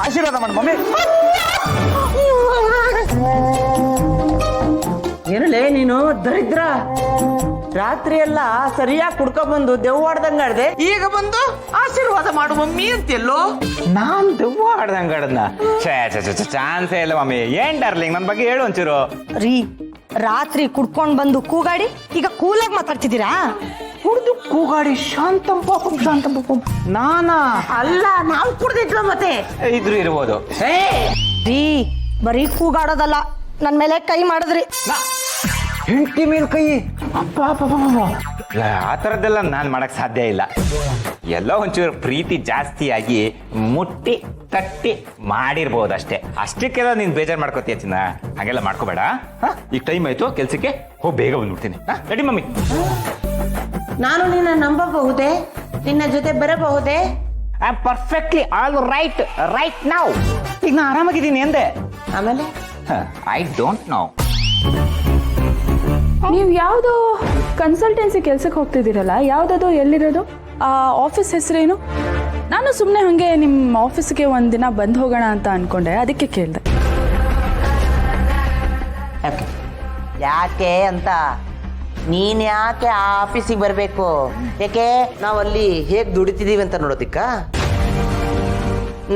ಆಶೀರ್ವಾದ ಮಾಡು ಮಮ್ಮಿ. ಏನಲೇ ನೀನು ದರಿದ್ರ, ರಾತ್ರಿ ಎಲ್ಲ ಸರಿಯಾಗಿ ಕುಡ್ಕೊಂಡ್ಬಂದು ದೆವ್ವಾಡ್ದಂಗ ಆಡ್ದೆ, ಈಗ ಬಂದು ಆಶೀರ್ವಾದ ಮಾಡು ಮಮ್ಮಿ ಅಂತೆಲ್ಲೋ. ನಾನ್ ದೆವ್ವ ಆಡ್ದಂಗ ಆಡದ್ನ? ಚಾನ್ಸೇ ಇಲ್ಲ ಮಮ್ಮಿ. ಏನ್ ಡಾರ್ಲಿಂಗ್, ನನ್ ಬಗ್ಗೆ ಹೇಳು ಒಂಚೂರು. ರೀ, ರಾತ್ರಿ ಕುಡ್ಕೊಂಡ್ ಬಂದು ಕೂಗಾಡಿ ಈಗ ಕೂಲಾಗಿ ಮಾತಾಡ್ತಿದ್ದೀರಾ? ಕುಡ್ದು ಕೂಗಾಡಿ ಶಾಂತಂ ಪಾಪಂ ಶಾಂತಂ ಪಾಪಂ ನಾನಾ? ಅಲ್ಲ, ನಾವು ಕುಡ್ದಿದ್ವ ಮತ್ತೆ. ಇದ್ರು ಇರ್ಬೋದು. ರೀ, ಬರೀ ಕೂಗಾಡೋದಲ್ಲ, ನನ್ ಮೇಲೆ ಕೈ ಮಾಡಿದ್ರಿ. ಹೆಂಡತಿ ಮೇಲ್ ಕೈ? ಅಪ್ಪ ಆ ಥರದ್ದೆಲ್ಲ ನಾನ್ ಮಾಡಕ್ ಸಾಧ್ಯ ಇಲ್ಲ. ಎಲ್ಲೋ ಒಂಚೂರು ಪ್ರೀತಿ ಜಾಸ್ತಿ ಆಗಿ ಮುಟ್ಟಿ ತಟ್ಟಿ ಮಾಡಿರ್ಬೋದು ಅಷ್ಟೇ. ಅಷ್ಟಕ್ಕೆಲ್ಲ ನೀನ್ ಬೇಜಾರು ಮಾಡ್ಕೋತೀಯ ಚಿನ್ನ. ಹಾಗೆಲ್ಲ ಮಾಡ್ಕೋಬೇಡ. ಈಗ ಟೈಮ್ ಆಯ್ತು ಕೆಲ್ಸಕ್ಕೆ, ಹೋಗಿ ಬೇಗ ಬಂದ್ಬಿಡ್ತೀನಿ. Ready mummy? ನಾನು ನಿನ್ನ ನಂಬಬಹುದೇ? ನಿನ್ನ ಜೊತೆ ಬರಬಹುದೇ? I am perfectly all right right now. ಈಗ ನಾ ಆರಾಮಾಗಿದ್ದೀನಿ ಎಂದೆ. ಆಮೇಲೆ ಐ ಡೋಂಟ್ ನೋ. ನೀವು ಯಾವುದೋ ಕನ್ಸಲ್ಟೆನ್ಸಿ ಕೆಲ್ಸಕ್ಕೆ ಹೋಗ್ತಿದ್ದೀರಲ್ಲ, ಯಾವುದದು, ಎಲ್ಲಿರೋದು, ಆ ಆಫೀಸ್ ಹೆಸರೇನು? ನಾನು ಸುಮ್ಮನೆ ಹಾಗೆ ನಿಮ್ಮ ಆಫೀಸ್ಗೆ ಒಂದಿನ ಬಂದು ಹೋಗೋಣ ಅಂತ ಅನ್ಕೊಂಡೆ, ಅದಕ್ಕೆ ಕೇಳಿದೆ. ಯಾಕೆ ಅಂತ? ನೀನ್ ಯಾಕೆ ಆ ಆಫೀಸಿಗೆ ಬರಬೇಕು? ಯಾಕೆ ನಾವಲ್ಲಿ ಹೇಗ್ ದುಡಿತಿದೀವಿ ಅಂತ ನೋಡೋದಿಕ್ಕ?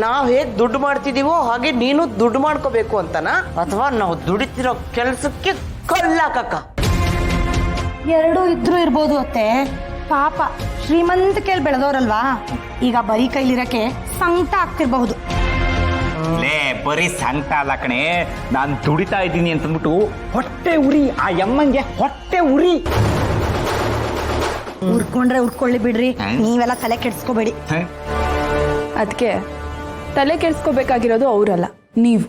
ನಾವು ಹೇಗ್ ದುಡ್ಡು ಮಾಡ್ತಿದೀವೋ ಹಾಗೆ ನೀನು ದುಡ್ಡು ಮಾಡ್ಕೋಬೇಕು ಅಂತನಾ? ಅಥವಾ ನಾವು ದುಡಿತಿರೋ ಕೆಲ್ಸಕ್ಕೆ ಕಲ್ಲಾಕಕ್ಕ? ಎರಡೂ ಇದ್ರೂ ಇರ್ಬೋದು ಅತ್ತೆ. ಪಾಪ ಶ್ರೀಮಂತಿಕೆಯಲ್ಲಿ ಬೆಳೆದವ್ರಲ್ವಾ, ಈಗ ಬರೀ ಕೈಲಿರಕ್ಕೆ ಸಂಕಟ ಆಗ್ತಿರ್ಬಹುದು. ಲೇ, ಬರೀ ಸಂಕಟ ಅಲ್ಲ ಕಣೆ, ನಾನ್ ದುಡಿತಾ ಇದ್ದೀನಿ ಅಂತಂದ್ಬಿಟ್ಟು ಹೊಟ್ಟೆ ಉರಿ. ಆ ಯಮ್ಮಂಗೆ ಹೊಟ್ಟೆ ಉರಿ. ಉರ್ಕೊಂಡ್ರೆ ಉರ್ಕೊಳ್ಳಿ ಬಿಡ್ರಿ, ನೀವೆಲ್ಲ ತಲೆ ಕೆಡ್ಸ್ಕೋಬೇಡಿ. ಅದಕ್ಕೆ ತಲೆ ಕೆಡಿಸ್ಕೋಬೇಕಾಗಿರೋದು ಅವರಲ್ಲ, ನೀವು.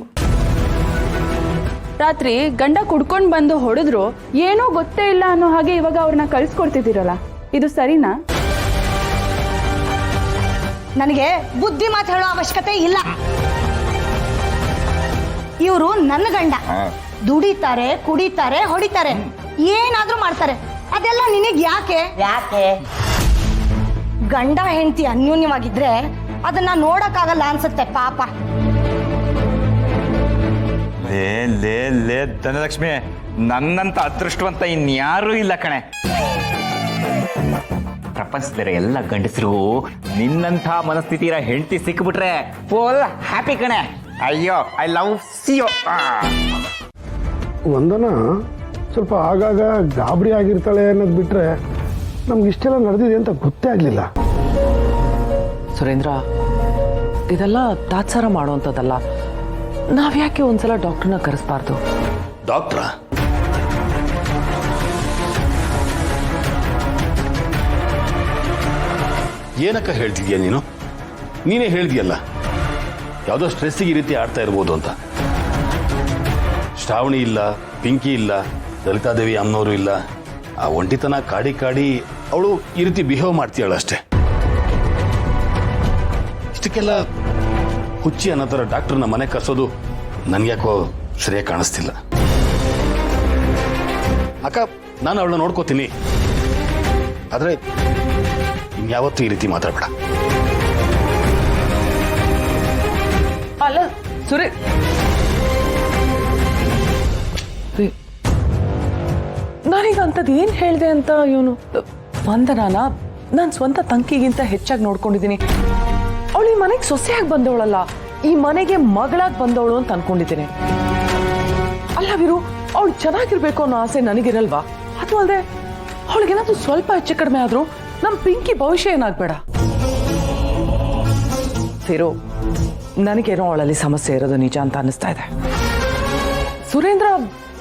ರಾತ್ರಿ ಗಂಡ ಕುಡ್ಕೊಂಡು ಬಂದು ಹೊಡೆದ್ರು ಏನೋ ಗೊತ್ತೇ ಇಲ್ಲ ಅನ್ನೋ ಹಾಗೆ ಇವಾಗ ಅವ್ರನ್ನ ಕಳಿಸ್ಕೊಡ್ತಿದ್ದೀರಲ್ಲ, ಇದು ಸರಿನಾ? ನನಗೆ ಬುದ್ಧಿ ಮಾತು ಹೇಳೋ ಅವಶ್ಯಕತೆ ಇಲ್ಲ. ಇವರು ನನ್ನ ಗಂಡ, ದುಡಿತಾರೆ, ಕುಡಿತಾರೆ, ಹೊಡಿತಾರೆ, ಏನಾದ್ರೂ ಮಾಡ್ತಾರೆ. ಅದೆಲ್ಲ ನಿನಗ್ ಯಾಕೆ? ಯಾಕೆ? ಗಂಡ ಹೆಂಡತಿ ಅನ್ಯೋನ್ಯವಾಗಿದ್ರೆ ಅದನ್ನ ನೋಡಕ್ಕಾಗಲ್ಲ ಅನ್ಸುತ್ತೆ ಪಾಪ. ಲೇ ಲೇ ಲೇ ಧನಲಕ್ಷ್ಮಿ, ನನ್ನಂತ ಅದೃಷ್ಟವಂತ ಇನ್ಯಾರೂ ಇಲ್ಲ ಕಣೆ. ಪ್ರಪಂಚದ ಎಲ್ಲ ಗಂಡಸರು ನಿನ್ನಂಥ ಮನಸ್ಥಿತಿ ಇರೋ ಹೆಂಡತಿ ಸಿಕ್ಬಿಟ್ರೆ ಫುಲ್ ಹ್ಯಾಪಿ ಕಣೆ. ಅಯ್ಯೋ, ಐ ಲವ್ ಸಿಯೋ. ವಂದನ ಸ್ವಲ್ಪ ಆಗಾಗ ಗಾಬರಿ ಆಗಿರ್ತಾಳೆ ಅನ್ನೋದು ಬಿಟ್ರೆ ನಮ್ಗೆ ಇಷ್ಟೆಲ್ಲ ನಡೆದಿದೆ ಅಂತ ಗೊತ್ತೇ ಆಗ್ಲಿಲ್ಲ. ಸುರೇಂದ್ರ, ಇದೆಲ್ಲ ತಾತ್ಸಾರ ಮಾಡುವಂಥದ್ದಲ್ಲ. ನಾವ್ಯಾಕೆ ಒಂದ್ಸಲ ಡಾಕ್ಟರ್ನ ಕರೆಸ್ಬಾರ್ದು? ಡಾಕ್ಟ್ರ? ಏನಕ್ಕ ಹೇಳ್ತಿದ್ಯಾ ನೀನು? ನೀನೇ ಹೇಳ್ದಿಯಲ್ಲ ಯಾವುದೋ ಸ್ಟ್ರೆಸ್ಸಿಗೆ ಈ ರೀತಿ ಆಡ್ತಾ ಇರ್ಬೋದು ಅಂತ. ಶ್ರಾವಣಿ ಇಲ್ಲ, ಪಿಂಕಿ ಇಲ್ಲ, ಲಲಿತಾದೇವಿ ಅಮ್ಮನವರು ಇಲ್ಲ. ಆ ಒಂಟಿತನ ಕಾಡಿ ಕಾಡಿ ಅವಳು ಈ ರೀತಿ ಬಿಹೇವ್ ಮಾಡ್ತೀಯಳ ಅಷ್ಟೇ. ಇಷ್ಟಕ್ಕೆಲ್ಲ ಹುಚ್ಚಿ ಅನ್ನೋ ಥರ ಡಾಕ್ಟರ್ನ ಮನೆ ಕರ್ಸೋದು ನನ್ಗ್ಯಾಕೋ ಸರಿಯಾಗಿ ಕಾಣಿಸ್ತಿಲ್ಲ. ಅಕ್ಕ, ನಾನು ಅವಳನ್ನ ನೋಡ್ಕೋತೀನಿ, ಆದ್ರೆ ಇನ್ಯಾವತ್ತೂ ಈ ರೀತಿ ಮಾತಾಡ್ಬೇಡ. ಅಲ್ಲ ಸುರೇ, ನಾನೀಗ ಅಂಥದ್ದು ಏನ್ ಹೇಳಿದೆ ಅಂತ ಇವನು? ವಂದನಾನ ನಾನು ಸ್ವಂತ ತಂಕಿಗಿಂತ ಹೆಚ್ಚಾಗಿ ನೋಡ್ಕೊಂಡಿದ್ದೀನಿ. ಅವಳು ಈ ಮನೆಗೆ ಸೊಸೆಯಾಗಿ ಬಂದವಳಲ್ಲ, ಈ ಮನೆಗೆ ಮಗಳಾಗಿ ಬಂದವಳು ಅಂತ ಅನ್ಕೊಂಡಿದ್ದೀನಿ. ಅಲ್ಲ ವೀರು, ಅವಳು ಚೆನ್ನಾಗಿರ್ಬೇಕು ಅನ್ನೋ ಆಸೆ ನನಗಿರಲ್ವಾ? ಅಥವಾ ಅಲ್ಲದೆ ಅವಳಿಗೇನಾದ್ರೂ ಸ್ವಲ್ಪ ಹೆಚ್ಚು ಕಡಿಮೆ ಆದ್ರೂ ನಮ್ಮ ಪಿಂಕಿ ಭವಿಷ್ಯ ಏನಾಗ್ಬೇಡ. ವೀರು, ನನಗೇನೋ ಅವಳಲ್ಲಿ ಸಮಸ್ಯೆ ಇರೋದು ನಿಜ ಅಂತ ಅನಿಸ್ತಾ ಇದೆ. ಸುರೇಂದ್ರ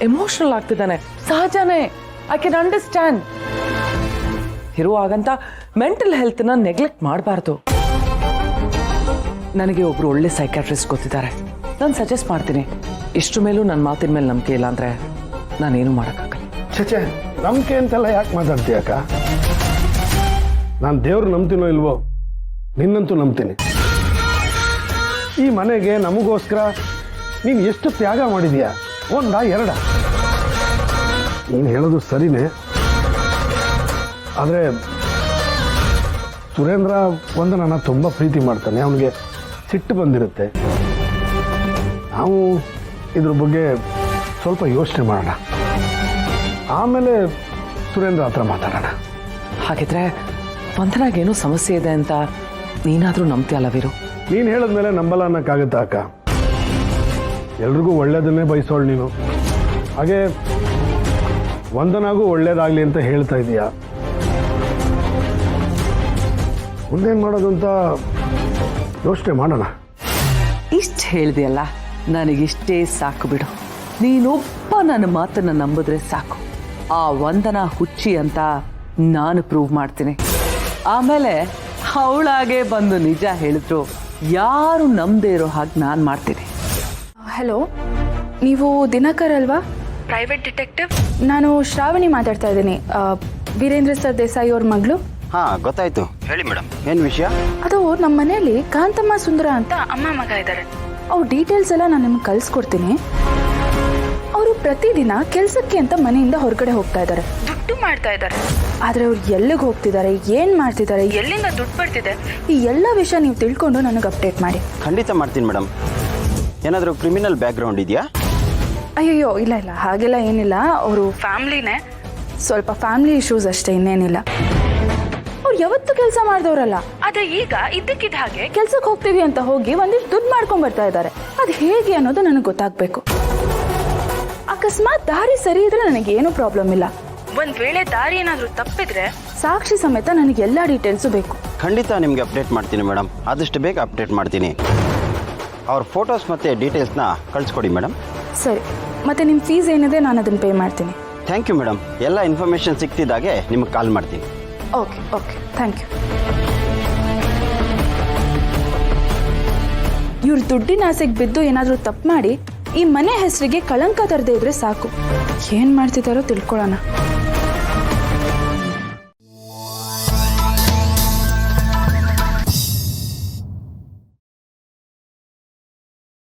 ಎಮೋಷನಲ್ ಆಗ್ತಿದ್ದಾನೆ, ಸಹಜನೇ. I can understand. ಇರುವಾಗಂತ ಮೆಂಟಲ್ ಹೆಲ್ತ್ನ ನೆಗ್ಲೆಕ್ಟ್ ಮಾಡಬಾರ್ದು. ನನಗೆ ಒಬ್ರು ಒಳ್ಳೆ ಸೈಕ್ಯಾಟ್ರಿಸ್ಟ್ ಗೊತ್ತಿದ್ದಾರೆ, ನಾನು ಸಜೆಸ್ಟ್ ಮಾಡ್ತೀನಿ. ಇಷ್ಟು ಮೇಲೂ ನನ್ನ ಮಾತಿನ ಮೇಲೆ ನಂಬಿಕೆ ಇಲ್ಲ ಅಂದ್ರೆ ನಾನೇನು ಮಾಡೋಕ್ಕಾಗಲ್ಲ. ಛೇ, ನಂಬಿಕೆ ಅಂತೆಲ್ಲ ಯಾಕೆ ಮಾತಾಡ್ತೀಯಕ್ಕ? ನಾನು ದೇವ್ರು ನಂಬ್ತೀನೋ ಇಲ್ವೋ, ನಿನ್ನಂತೂ ನಂಬ್ತೀನಿ. ಈ ಮನೆಗೆ ನಮಗೋಸ್ಕರ ನೀನು ಎಷ್ಟು ತ್ಯಾಗ ಮಾಡಿದೀಯಾ? ಒಂದ ಎರಡ? ನೀನು ಹೇಳೋದು ಸರಿನೇ, ಆದರೆ ಸುರೇಂದ್ರ ವಂದನನ ತುಂಬ ಪ್ರೀತಿ ಮಾಡ್ತಾನೆ. ಅವನಿಗೆ ಸಿಟ್ಟು ಬಂದಿರುತ್ತೆ. ನಾವು ಇದ್ರ ಬಗ್ಗೆ ಸ್ವಲ್ಪ ಯೋಚನೆ ಮಾಡೋಣ, ಆಮೇಲೆ ಸುರೇಂದ್ರ ಹತ್ರ ಮಾತಾಡೋಣ. ಹಾಗಿದ್ರೆ ವಂದನಾಗೇನೋ ಸಮಸ್ಯೆ ಇದೆ ಅಂತ ನೀನಾದರೂ ನಂಬ್ತೀಯಲ್ಲ ವೀರು? ನೀನು ಹೇಳಿದ್ಮೇಲೆ ನಂಬಲ್ಲ ಅನ್ನೋಕ್ಕಾಗತ್ತಾ ಅಕ್ಕ? ಎಲ್ರಿಗೂ ಒಳ್ಳೇದನ್ನೇ ಬಯಸೋಳು ನೀನು. ಹಾಗೆ ವಂದನಾಗೂ ಒಳ್ಳೇದಾಗಲಿ ಅಂತ ಹೇಳ್ತಾ ಇದೀಯಾ. ಮುಂದೇನು ಮಾಡೋದು ಅಂತ ಯೋಚನೆ ಮಾಡೋಣ. ಇಷ್ಟು ಹೇಳಿದೆಯಲ್ಲ, ನನಗಿಷ್ಟೇ ಸಾಕು ಬಿಡು. ನೀನೊಬ್ಬ ನನ್ನ ಮಾತನ್ನು ನಂಬಿದ್ರೆ ಸಾಕು. ಆ ವಂದನಾ ಹುಚ್ಚಿ ಅಂತ ನಾನು ಪ್ರೂವ್ ಮಾಡ್ತೀನಿ. ಆಮೇಲೆ ಅವಳಾಗೆ ಬಂದು ನಿಜ ಹೇಳಿದ್ರು ಯಾರು ನಂಬದೇ ಇರೋ ಹಾಗೆ ನಾನು ಮಾಡ್ತೀನಿ. ಹಲೋ, ನೀವು ದಿನಕರ್ ಅಲ್ವಾ? Private detective. ನಾನು ಶ್ರಾವಣಿ ಮಾತಾಡ್ತಾ ಇದ್ದೀನಿ, ವೀರೇಂದ್ರ ಸರ್ ದೇಸಾಯಿ ಅವ್ರ ಮಗಳು. ಹಾ, ಗೊತ್ತಾಯ್ತು. ಹೇಳಿ ಮೇಡಮ್, ಏನು ವಿಷಯ? ಅದು ನಮ್ಮ ಮನೆಯಲ್ಲಿ ಕಾಂತಮ್ಮ ಸುಂದರ ಅಂತ ಅಮ್ಮ ಮಗ ಇದ್ದಾರೆ. ಅವ್ರ ಡೀಟೇಲ್ಸ್ ಎಲ್ಲ ನಾನು ನಿಮ್ಗೆ ಕಳ್ಸ್ಕೊಡ್ತೀನಿ. ಅವರು ಪ್ರತಿದಿನ ಕೆಲಸಕ್ಕೆ ಅಂತ ಮನೆಯಿಂದ ಹೊರಗಡೆ ಹೋಗ್ತಾ ಇದ್ದಾರೆ, ದುಡ್ಡು ಮಾಡ್ತಾ ಇದ್ದಾರೆ. ಆದ್ರೆ ಅವ್ರು ಎಲ್ಲಿಗೆ ಹೋಗ್ತಿದ್ದಾರೆ, ಏನ್ ಮಾಡ್ತಿದ್ದಾರೆ, ಎಲ್ಲಿಂದ ದುಡ್ಡು ಬರ್ತಿದೆ, ಈ ಎಲ್ಲ ವಿಷಯ ನೀವು ತಿಳ್ಕೊಂಡು ನನಗೆ ಅಪ್ಡೇಟ್ ಮಾಡಿ. ಖಂಡಿತ ಮಾಡ್ತೀನಿ ಮೇಡಮ್. ಏನಾದರೂ ಕ್ರಿಮಿನಲ್ ಬ್ಯಾಕ್ಗ್ರೌಂಡ್ ಇದೆಯಾ? ಅಯ್ಯಯ್ಯೋ, ಇಲ್ಲ ಇಲ್ಲ, ಹಾಗೆಲ್ಲ ಏನಿಲ್ಲ. ಅವರು ಫ್ಯಾಮ್ಲಿನೇ, ಸ್ವಲ್ಪ ಫ್ಯಾಮಿಲಿ ಇಶ್ಯೂಸ್ ಅಷ್ಟೇ, ಇನ್ನೇನಿಲ್ಲ. ಅವ್ರು ಯಾವತ್ತೂ ಕೆಲಸ ಮಾಡಿದವರಲ್ಲ. ಆದ್ರೆ ಈಗ ಇದ್ದಕ್ಕಿದ್ದ ಹಾಗೆ ಕೆಲ್ಸಕ್ಕೆ ಹೋಗ್ತೀವಿ ಅಂತ ಹೋಗಿ ಒಂದಿಷ್ಟು ದುಡ್ಡು ಮಾಡ್ಕೊಂಡ್ ಬರ್ತಾ ಇದ್ದಾರೆ. ಅದು ಹೇಗೆ ಅನ್ನೋದು ನನಗೆ ಗೊತ್ತಾಗ್ಬೇಕು. ಅಕಸ್ಮಾತ್ ದಾರಿ ಸರಿ ಇದ್ರೆ ನನಗೇನು ಪ್ರಾಬ್ಲಮ್ ಇಲ್ಲ. ಒಂದ್ ವೇಳೆ ದಾರಿ ಏನಾದ್ರೂ ತಪ್ಪಿದ್ರೆ ಸಾಕ್ಷಿ ಸಮೇತ ನನಗೆ ಎಲ್ಲ ಡೀಟೇಲ್ಸು ಬೇಕು. ಖಂಡಿತ ನಿಮಗೆ ಅಪ್ಡೇಟ್ ಮಾಡ್ತೀನಿ ಮೇಡಮ್. ಆದಷ್ಟು ಬೇಗ ಅಪ್ಡೇಟ್ ಮಾಡ್ತೀನಿ. ಅವ್ರ ಫೋಟೋಸ್ ಮತ್ತು ಡೀಟೇಲ್ಸ್ನ ಕಳಿಸ್ಕೊಡಿ ಮೇಡಮ್. ಸರಿ, ಮತ್ತೆ ನಿಮ್ಮ ಫೀಸ್ ಏನಿದೆ ನಾನು ಅದನ್ನು ಪೇ ಮಾಡ್ತೀನಿ. Thank you madam. ಎಲ್ಲ ಇನ್ಫಾರ್ಮೇಷನ್ ಸಿಕ್ತಿದ್ದಾಗೆ ನಿಮಗೆ ಕಾಲ್ ಮಾಡ್ತೀನಿ. Okay okay, thank you. ಇವ್ರ ದುಡ್ಡಿನ ಆಸೆಗೆ ಬಿದ್ದು ಏನಾದರೂ ತಪ್ಪು ಮಾಡಿ ಈ ಮನೆ ಹೆಸರಿಗೆ ಕಳಂಕ ತರದೇ ಇದ್ರೆ ಸಾಕು. ಏನು ಮಾಡ್ತಿದ್ದಾರೋ ತಿಳ್ಕೊಳ್ಳೋಣ.